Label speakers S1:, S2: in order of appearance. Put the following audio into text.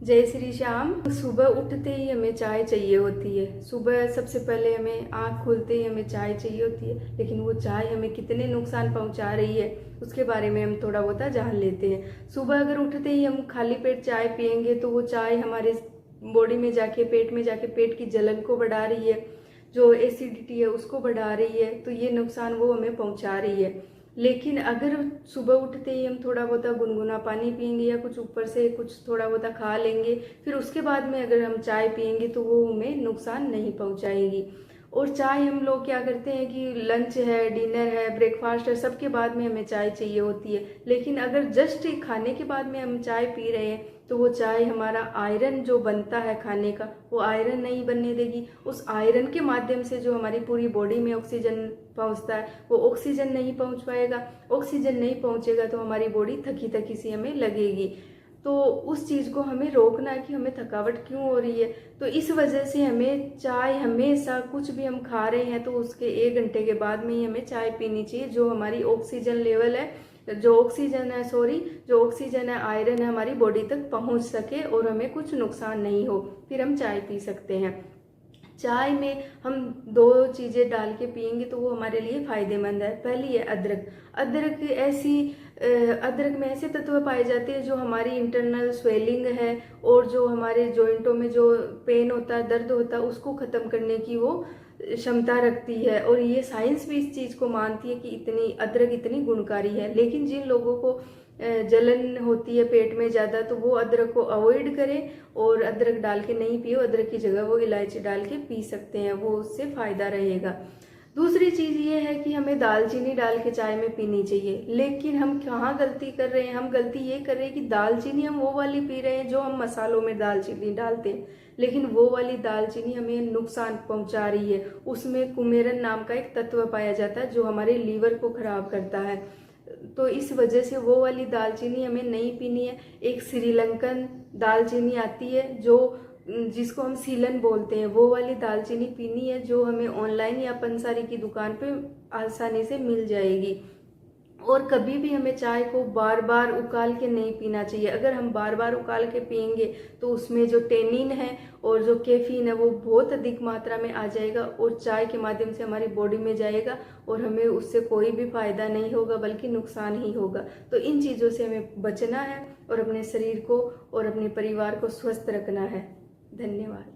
S1: जय श्री श्याम। सुबह उठते ही हमें चाय चाहिए होती है। सुबह सबसे पहले हमें आँख खुलते ही हमें चाय चाहिए होती है, लेकिन वो चाय हमें कितने नुकसान पहुंचा रही है उसके बारे में हम थोड़ा बहुत जान लेते हैं। सुबह अगर उठते ही हम खाली पेट चाय पियेंगे तो वो चाय हमारे बॉडी में जाके, पेट में जाके पेट की जलन को बढ़ा रही है, जो एसिडिटी है उसको बढ़ा रही है, तो ये नुकसान वो हमें पहुंचा रही है। लेकिन अगर सुबह उठते ही हम थोड़ा बहुत गुनगुना पानी पियेंगे या कुछ ऊपर से कुछ थोड़ा बहुत खा लेंगे, फिर उसके बाद में अगर हम चाय पियेंगे तो वो हमें नुकसान नहीं पहुंचाएगी। और चाय हम लोग क्या करते हैं कि लंच है, डिनर है, ब्रेकफास्ट है, सबके बाद में हमें चाय चाहिए होती है। लेकिन अगर जस्ट खाने के बाद में हम चाय पी रहे हैं तो वो चाय हमारा आयरन जो बनता है खाने का, वो आयरन नहीं बनने देगी। उस आयरन के माध्यम से जो हमारी पूरी बॉडी में ऑक्सीजन पहुंचता है वो ऑक्सीजन नहीं पहुंच पाएगा। ऑक्सीजन नहीं पहुंचेगा तो हमारी बॉडी थकी थकी सी हमें लगेगी। तो उस चीज़ को हमें रोकना है कि हमें थकावट क्यों हो रही है। तो इस वजह से हमें चाय हमेशा, कुछ भी हम खा रहे हैं तो उसके 1 घंटे के बाद में ही हमें चाय पीनी चाहिए। जो हमारी ऑक्सीजन लेवल है, जो ऑक्सीजन है, आयरन है, हमारी बॉडी तक पहुंच सके और हमें कुछ नुकसान नहीं हो, फिर हम चाय पी सकते हैं। चाय में हम 2 चीज़ें डाल के पियेंगे तो वो हमारे लिए फायदेमंद है। पहली है अदरक। अदरक में ऐसे तत्व पाए जाते हैं जो हमारी इंटरनल स्वेलिंग है और जो हमारे जॉइंटों में जो पेन होता है, दर्द होता है, उसको ख़त्म करने की वो क्षमता रखती है। और ये साइंस भी इस चीज़ को मानती है कि अदरक इतनी गुणकारी है। लेकिन जिन लोगों को जलन होती है पेट में ज़्यादा, तो वो अदरक को अवॉइड करें और अदरक डाल के नहीं पियो। अदरक की जगह वो इलायची डाल के पी सकते हैं, वो उससे फ़ायदा रहेगा। दूसरी चीज़ ये है कि हमें दालचीनी डाल के चाय में पीनी चाहिए। लेकिन हम कहाँ गलती कर रहे हैं? हम गलती ये कर रहे हैं कि दालचीनी हम वो वाली पी रहे हैं जो हम मसालों में दालचीनी डालते हैं, लेकिन वो वाली दालचीनी हमें नुकसान पहुंचा रही है। उसमें कुमेरन नाम का एक तत्व पाया जाता है जो हमारे लीवर को खराब करता है। तो इस वजह से वो वाली दालचीनी हमें नहीं पीनी है। एक श्रीलंकन दालचीनी आती है जो जिसको हम सीलन बोलते हैं, वो वाली दालचीनी पीनी है जो हमें ऑनलाइन या पंसारी की दुकान पे आसानी से मिल जाएगी। और कभी भी हमें चाय को बार बार उकाल के नहीं पीना चाहिए। अगर हम बार बार उकाल के पियेंगे तो उसमें जो टेनिन है और जो कैफीन है वो बहुत अधिक मात्रा में आ जाएगा और चाय के माध्यम से हमारी बॉडी में जाएगा और हमें उससे कोई भी फायदा नहीं होगा बल्कि नुकसान ही होगा। तो इन चीज़ों से हमें बचना है और अपने शरीर को और अपने परिवार को स्वस्थ रखना है। धन्यवाद।